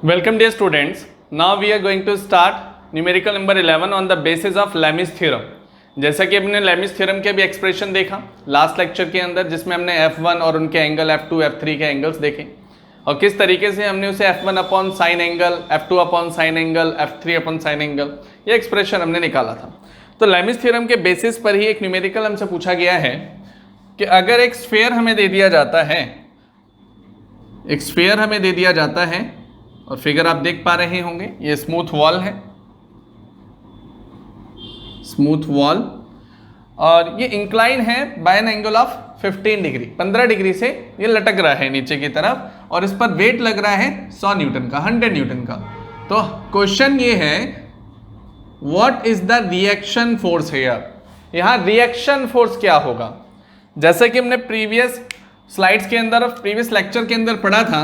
Welcome dear students. Now we are going to start numerical number 11 on the basis of Lami's theorem. जैसा कि हमने Lami's theorem के भी expression देखा last lecture के अंदर, जिसमें हमने F1 और उनके एंगल F2, F3 के एंगल्स देखे और किस तरीके से हमने उसे F1 upon sine angle, F2 upon sine angle, F3 upon sine angle, ये एक्सप्रेशन हमने निकाला था। तो लैमिस थ्योरम के बेसिस पर ही एक न्यूमेरिकल हमसे पूछा गया है कि अगर एक स्फीयर हमें दे दिया जाता है, एक स्फीयर हमें दे दिया जाता है और फिगर आप देख पा रहे होंगे, ये स्मूथ वॉल है, स्मूथ वॉल, और ये इंक्लाइन है by an angle of 15 degree, 15 degree से ये लटक रहा है नीचे की तरफ, और इस पर वेट लग रहा है 100 न्यूटन का, 100 न्यूटन का। तो क्वेश्चन ये है, what is the reaction force here, यहाँ रिएक्शन फोर्स क्या होगा। जैसे कि हमने प्रीवियस स्लाइड्स के अंदर और प्रीवियस लेक्चर के अंदर पढ़ा था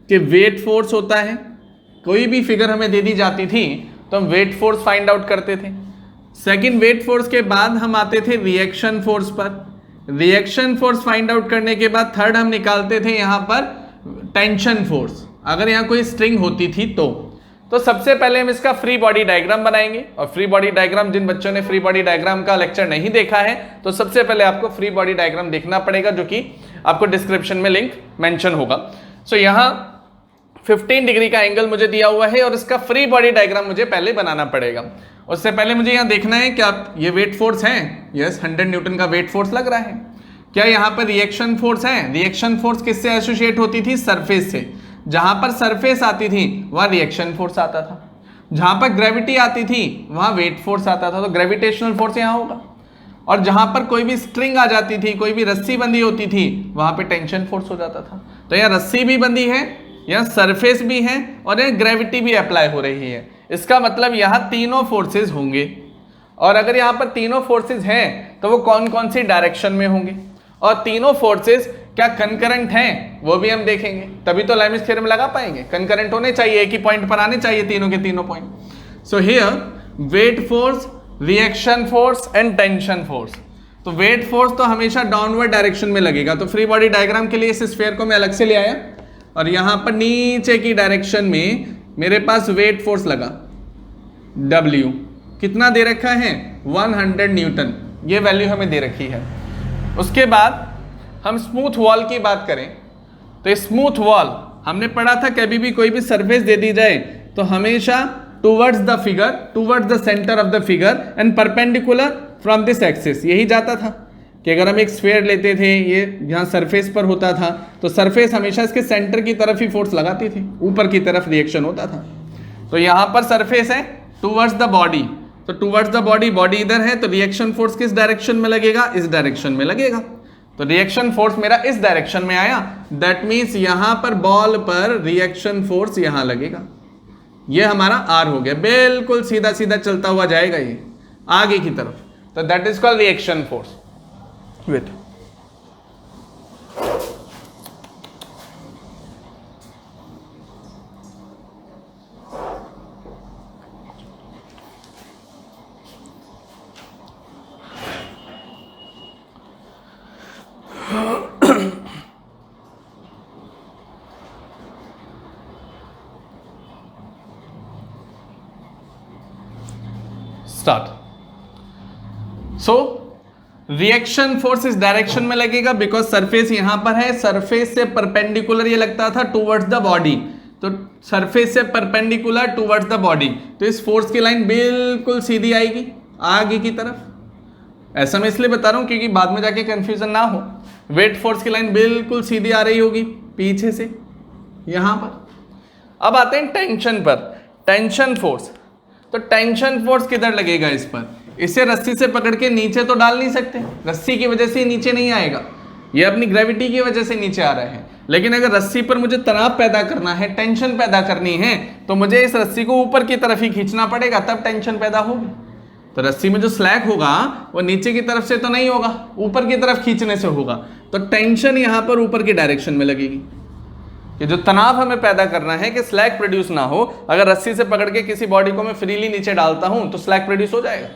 कि वेट फोर्स होता है, कोई भी फिगर हमें दे दी जाती थी तो हम वेट फोर्स फाइंड आउट करते थे। सेकंड वेट फोर्स के बाद हम आते थे रिएक्शन फोर्स पर, रिएक्शन फोर्स फाइंड आउट करने के बाद थर्ड हम निकालते थे यहाँ पर टेंशन फोर्स, अगर यहाँ कोई स्ट्रिंग होती थी तो सबसे पहले हम इसका फ्री बॉडी डायग्राम बनाएंगे। और फ्री बॉडी डायग्राम, जिन बच्चों ने फ्री बॉडी डायग्राम का लेक्चर नहीं देखा है तो सबसे पहले आपको फ्री बॉडी डायग्राम देखना पड़ेगा, जो कि आपको डिस्क्रिप्शन में लिंक मेंशन होगा। सो यहाँ 15 डिग्री का एंगल मुझे दिया हुआ है और इसका फ्री बॉडी डायग्राम मुझे पहले बनाना पड़ेगा। उससे पहले मुझे यहाँ देखना है क्या ये वेट फोर्स है, यस 100 न्यूटन का वेट फोर्स लग रहा है। क्या यहाँ पर रिएक्शन फोर्स है, रिएक्शन फोर्स किससे एसोसिएट होती थी, सरफेस से। जहां पर सरफेस आती थी वहां रिएक्शन फोर्स आता था, जहां पर ग्रेविटी आती थी वहां वेट फोर्स आता था, तो ग्रेविटेशनल फोर्स यहाँ होगा। और जहां पर कोई भी स्ट्रिंग आ जाती थी, कोई भी रस्सी बंधी होती थी, वहां पे टेंशन फोर्स हो जाता था। तो यहाँ रस्सी भी बंधी है, यहाँ सरफेस भी है और यहाँ ग्रेविटी भी अप्लाई हो रही है। इसका मतलब यहाँ तीनों फोर्सेज होंगे, और अगर यहाँ पर तीनों फोर्सेज हैं तो वो कौन कौन सी डायरेक्शन में होंगे, और तीनों फोर्सेज क्या कंकरेंट हैं वो भी हम देखेंगे, तभी तो लैमिस थ्योरम लगा पाएंगे। कंकरेंट होने चाहिए, एक ही पॉइंट पर आने चाहिए तीनों के तीनों point. So here weight force, reaction force and tension force. तो वेट फोर्स तो हमेशा डाउनवर्ड डायरेक्शन में लगेगा, तो फ्री बॉडी डायग्राम के लिए इस स्फीयर को मैं अलग से ले आया और यहाँ पर नीचे की डायरेक्शन में मेरे पास वेट फोर्स लगा W, कितना दे रखा है 100 न्यूटन, ये वैल्यू हमें दे रखी है। उसके बाद हम स्मूथ वॉल की बात करें तो स्मूथ वॉल हमने पढ़ा था, कभी भी कोई भी सरफेस दे दी जाए तो हमेशा towards the figure, towards the centre of the figure and perpendicular from this axis, यही जाता था कि अगर हम एक स्फीयर लेते थे, ये यहाँ सरफेस पर होता था तो सरफेस हमेशा इसके सेंटर की तरफ ही फोर्स लगाती थी, ऊपर की तरफ रिएक्शन होता था। तो यहाँ पर सरफेस है टुवर्ड्स द बॉडी, तो टुवर्ड्स द बॉडी, बॉडी इधर है तो रिएक्शन फोर्स किस डायरेक्शन में लगेगा, इस डायरेक्शन में लगेगा। तो रिएक्शन फोर्स मेरा इस डायरेक्शन में आया, दैट मीन्स यहां पर बॉल पर रिएक्शन फोर्स यहां लगेगा, ये हमारा आर हो गया, बिल्कुल सीधा सीधा चलता हुआ जाएगा ये आगे की तरफ, तो that is called reaction force. Wait, start. So reaction force इस डायरेक्शन में लगेगा बिकॉज सरफेस यहां पर है, सरफेस से परपेंडिकुलर ये लगता था टुवर्ड्स द बॉडी, तो सरफेस से परपेंडिकुलर टुवर्ड्स द बॉडी, तो इस फोर्स की लाइन बिल्कुल सीधी आएगी आगे की तरफ। ऐसा मैं इसलिए बता रहा हूं क्योंकि बाद में जाके कंफ्यूजन ना हो। वेट फोर्स की लाइन बिल्कुल सीधी आ रही होगी पीछे से यहां पर। अब आते हैं टेंशन पर, टेंशन फोर्स। तो टेंशन फोर्स किधर लगेगा इस पर, इसे रस्सी से पकड़ के नीचे तो डाल नहीं सकते, रस्सी की वजह से नीचे नहीं आएगा, ये अपनी ग्रेविटी की वजह से नीचे आ रहा है। लेकिन अगर रस्सी पर मुझे तनाव पैदा करना है, टेंशन पैदा करनी है, तो मुझे इस रस्सी को ऊपर की तरफ ही खींचना पड़ेगा, तब टेंशन पैदा होगी। तो रस्सी में जो स्लैग होगा वो नीचे की तरफ से तो नहीं होगा, ऊपर की तरफ खींचने से होगा, तो टेंशन यहां पर ऊपर की डायरेक्शन में लगेगी। कि जो तनाव हमें पैदा करना है कि स्लैग प्रोड्यूस ना हो, अगर रस्सी से पकड़ के किसी बॉडी को मैं फ्रीली नीचे डालता हूं तो स्लैग प्रोड्यूस हो जाएगा,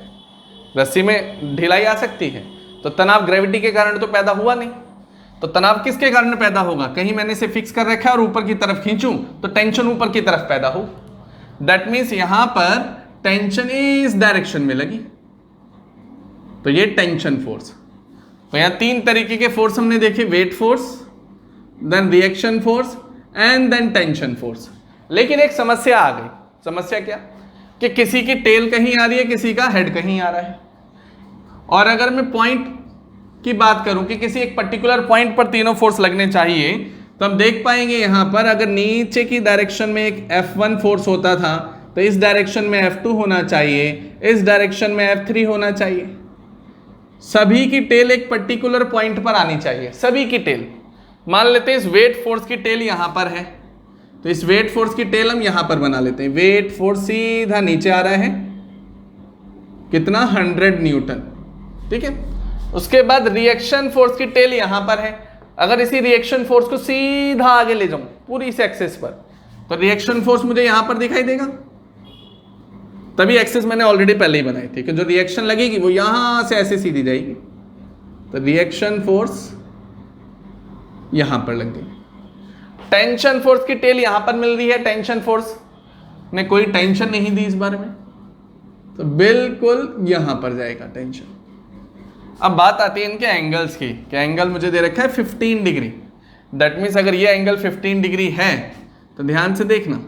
रस्सी में ढिलाई आ सकती है, तो तनाव ग्रेविटी के कारण तो पैदा हुआ नहीं। तो तनाव किसके कारण पैदा होगा? कहीं मैंने इसे फिक्स कर रखा है और ऊपर की तरफ खींचूं तो टेंशन ऊपर की तरफ पैदा हो। दैट मीन्स यहां पर टेंशन इस डायरेक्शन में लगी, तो ये टेंशन फोर्स। तो यहां 3 तरीके के फोर्स हमने देखे, weight force, then reaction force and then tension force. लेकिन एक समस्या आ गई। समस्या क्या? कि किसी की टेल कहीं आ रही है, किसी का हेड कहीं आ रहा है। और अगर मैं पॉइंट की बात करूं कि किसी एक पर्टिकुलर पॉइंट पर तीनों फोर्स लगने चाहिए, तो हम देख पाएंगे यहां पर अगर नीचे की डायरेक्शन में एक F1 फोर्स होता था तो इस डायरेक्शन में F2 होना चाहिए, इस डायरेक्शन में F3 होना चाहिए। सभी की टेल एक पर्टिकुलर पॉइंट पर आनी चाहिए, सभी की टेल। मान लेते हैं इस वेट फोर्स की टेल यहां पर है, तो इस वेट फोर्स की टेल हम यहां पर बना लेते हैं। वेट फोर्स सीधा नीचे आ रहा है, कितना? 100 न्यूटन, ठीक है। उसके बाद रिएक्शन फोर्स की टेल यहां पर है। अगर इसी रिएक्शन फोर्स को सीधा आगे ले जाऊं पूरी इस एक्सिस पर, तो रिएक्शन फोर्स मुझे यहां पर दिखाई देगा। तभी एक्सिस मैंने ऑलरेडी पहले ही बनाई थी कि जो रिएक्शन लगेगी वो यहां से ऐसे सीधी जाएगी, तो रिएक्शन फोर्स यहां पर लग गई। टेंशन फोर्स की टेल यहां पर मिल रही है, टेंशन फोर्स ने कोई टेंशन नहीं दी इस बारे में, तो बिल्कुल यहां पर जाएगा टेंशन। अब बात आती है इनके एंगल्स की, कि एंगल मुझे दे रखा है 15 डिग्री। दैट मीन्स अगर ये एंगल 15 डिग्री है तो ध्यान से देखना,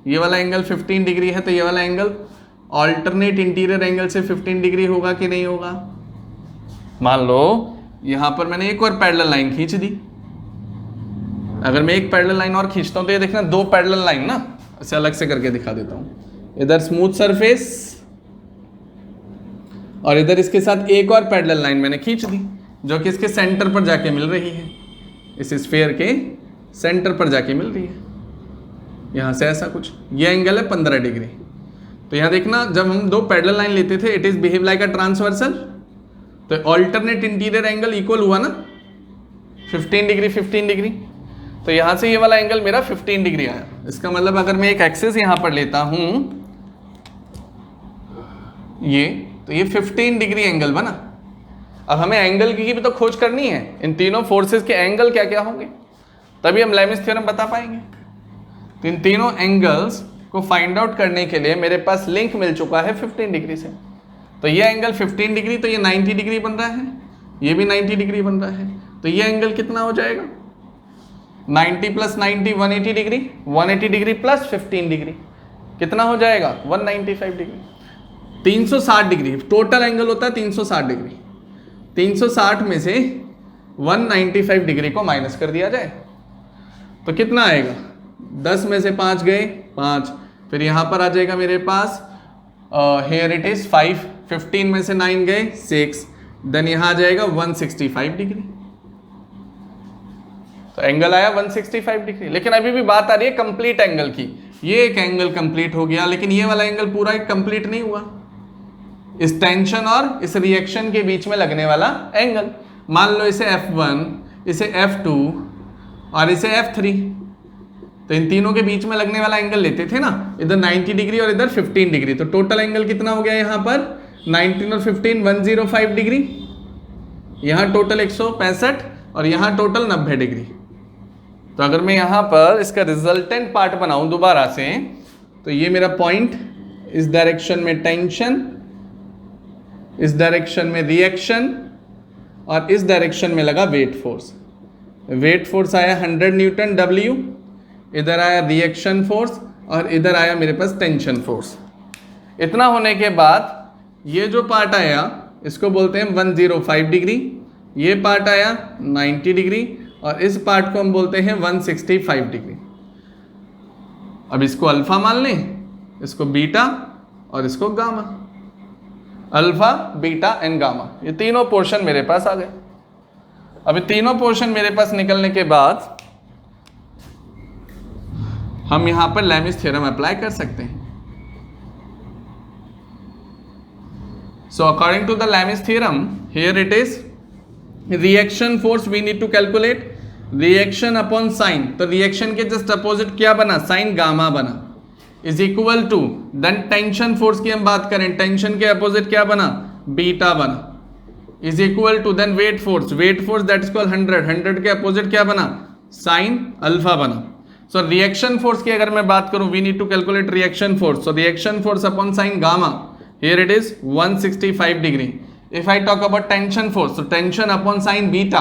ये वाला एंगल 15 डिग्री है, तो ये वाला एंगल ऑल्टरनेट इंटीरियर एंगल से 15 डिग्री होगा कि नहीं होगा? मान लो यहां पर मैंने एक और पैरेलल लाइन खींच दी। अगर मैं एक पैरेलल लाइन और खींचता हूं तो ये देखना 2 पैरेलल लाइन ना, इसे अलग से करके दिखा देता हूं। इधर स्मूथ सरफेस और इधर इसके साथ एक और पैरेलल लाइन मैंने खींच दी, जो कि इसके सेंटर पर जाके मिल रही है, इस स्फीयर के सेंटर पर जाके मिल रही है। यहां से ऐसा कुछ, ये एंगल है 15 डिग्री। तो यहां देखना, जब हम 2 पैरेलल लाइन लेते थे, it is behave like a transversal, तो ऑल्टरनेट इंटीरियर एंगल इक्वल हुआ ना 15 डिग्री 15 डिग्री। तो यहां से ये वाला एंगल मेरा 15 डिग्री आया। इसका मतलब अगर मैं एक एक्सिस यहां पर लेता हूं ये, तो ये 15 डिग्री एंगल बना। अब हमें एंगल की भी तो खोज करनी है, इन तीनों फोर्सेस के एंगल क्या क्या होंगे, तभी हम लेमिस थ्योरम बता पाएंगे। तो इन तीनों एंगल्स को फाइंड आउट करने के लिए मेरे पास लिंक मिल चुका है 15 डिग्री से। तो ये एंगल 15 डिग्री, तो ये 90 डिग्री बन रहा है, ये भी 90 डिग्री बन रहा है। तो ये एंगल कितना हो जाएगा? 90 plus 90 180 degree, 180 degree plus 15 degree कितना हो जाएगा? 195 डिग्री। 360 डिग्री टोटल एंगल होता है, 360 डिग्री। 360 में से 195 डिग्री को माइनस कर दिया जाए तो कितना आएगा? 10 में से 5 गए 5, फिर यहाँ पर आ जाएगा मेरे पास हेयर इट इज 5, 15 में से 9 गए 6, देन यहाँ आ जाएगा 165 डिग्री। तो एंगल आया 165 डिग्री। लेकिन अभी भी बात आ रही है कंप्लीट एंगल की। ये एक एंगल कंप्लीट हो गया, लेकिन ये वाला एंगल पूरा एक कंप्लीट नहीं हुआ। इस टेंशन और इस रिएक्शन के बीच में लगने वाला एंगल, मान लो इसे F1, इसे F2 और इसे F3, तो इन तीनों के बीच में लगने वाला एंगल लेते थे ना, इधर 90 डिग्री और इधर 15 डिग्री। तो टोटल एंगल कितना हो गया यहाँ पर? 19 और 15 105 डिग्री, यहाँ टोटल 165 और यहाँ टोटल 90 डिग्री। तो अगर मैं यहाँ पर इसका रिजल्टेंट पार्ट बनाऊं दोबारा से, तो ये मेरा पॉइंट, इस डायरेक्शन में टेंशन, इस डायरेक्शन में रिएक्शन और इस डायरेक्शन में लगा वेट फोर्स। वेट फोर्स आया 100 न्यूटन W, इधर आया रिएक्शन फोर्स और इधर आया मेरे पास टेंशन फोर्स। इतना होने के बाद ये जो पार्ट आया इसको बोलते हैं 105 डिग्री, ये पार्ट आया 90 डिग्री और इस पार्ट को हम बोलते हैं 165 डिग्री। अब इसको अल्फा मान लें, इसको बीटा और इसको gamma. Alpha, beta and gamma, ये तीनों पोर्शन मेरे पास आ गए। अब ये तीनों पोर्शन मेरे पास निकलने के बाद हम यहां पर लेमिस थ्योरम अप्लाई कर सकते हैं। So according to the Lami's theorem, here it is reaction force we need to calculate, reaction upon sine. तो रिएक्शन के जस्ट अपोजिट क्या बना? साइन गामा बना, is equal to, then tension force की हम बात करें, टेंशन के अपोजिट क्या बना? बीटा बना। Is equal to then weight force that is called 100 के अपोजिट क्या बना, साइन अल्फा बना. सो रिएक्शन फोर्स की अगर मैं बात करूं, we need to calculate reaction force. So reaction force upon sine gamma, here it is 165 degree. If I talk about tension force, so tension upon sine beta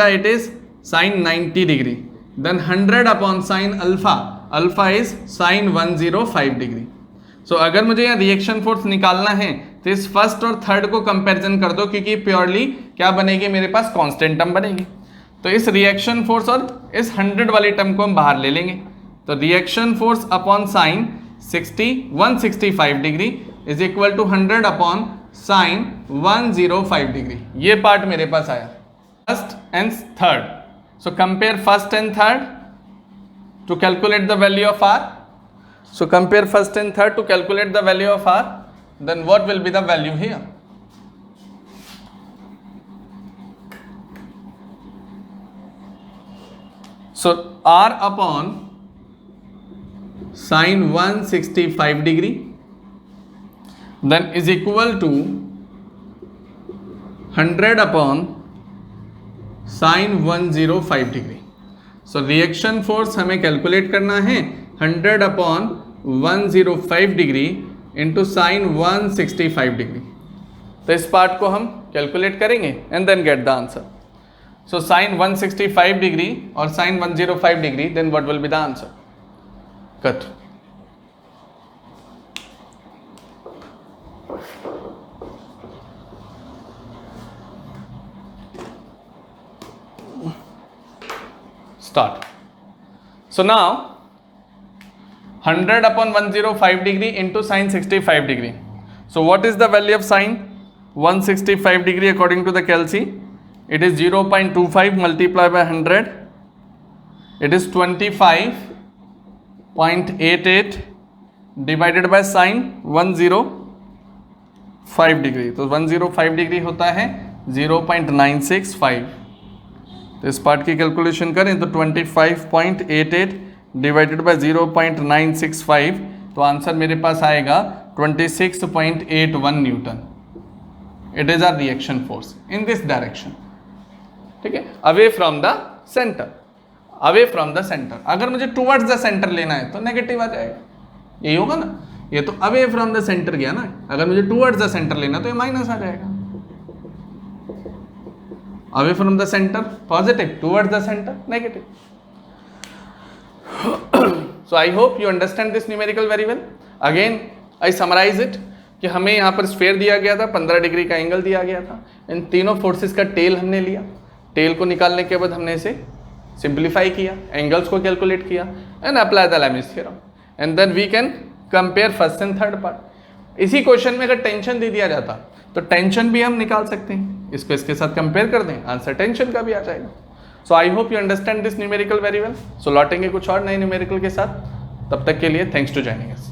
it is sin 90 degree. Then 100 upon sine alpha is sine 105 degree. So अगर मुझे यहाँ reaction force निकालना है तो इस first और third को comparison कर दो, क्योंकि प्योरली क्या बनेगी मेरे पास, कांस्टेंट टर्म बनेगी. तो इस रिएक्शन फोर्स और इस 100 वाली टर्म को हम बाहर ले लेंगे. तो reaction force upon sine 165 degree is equal to 100 upon sine 105 degree. ये पार्ट मेरे पास आया, first and third. So compare first and third to calculate the value of R. So compare first and third to calculate the value of R. Then what will be the value here? So R upon sin 165 degree then is equal to 100 upon sin 105 degree. So reaction force हमें calculate करना है 100 upon 105 degree into sine 165 degree. तो इस part को हम calculate करेंगे and then get the answer. So sine 165 degree और sine 105 degree, then what will be the answer. Cut. Start. So now 100 upon 105 degree into sin 65 degree. So what is the value of sin 165 degree according to the Kelsey? It is 0.25 multiplied by 100. It is 25.88 divided by sin 105 degree. तो 105 degree होता है 0.965. तो इस part की calculation करें तो 25.88 divided by 0.965, तो answer मेरे पास आएगा 26.81 newton. It is R reaction force in this direction. ठीक है, अवे फ्रॉम द सेंटर. अगर मुझे टुवर्ड्स द सेंटर लेना है तो नेगेटिव आ जाएगा, यही होगा ना. ये तो अवे फ्रॉम द सेंटर गया ना. अगर मुझे टुवर्ड्स द सेंटर लेना तो ये माइनस आ जाएगा. Away from the centre positive, towards the centre negative. So I hope you understand this numerical very well. Again I summarize it कि हमें यहाँ पर स्फीयर दिया गया था, 15 डिग्री का एंगल दिया गया था. इन तीनों फोर्सेस का टेल हमने लिया. टेल को निकालने के बाद हमने इसे सिंप्लीफाई किया, एंगल्स को कैलकुलेट किया and apply the Lami's theorem and then we can compare first and third part. इसी क्वेश्चन में अगर टेंशन दे दिया जाता तो टेंशन भी हम निकाल सकते हैं. इसको इसके साथ कंपेयर कर दें, आंसर टेंशन का भी आ जाएगा. So I hope you understand this numerical very well. So लौटेंगे कुछ और नए न्यूमेरिकल के साथ. तब तक के लिए थैंक्स टू जॉइनिंग अस.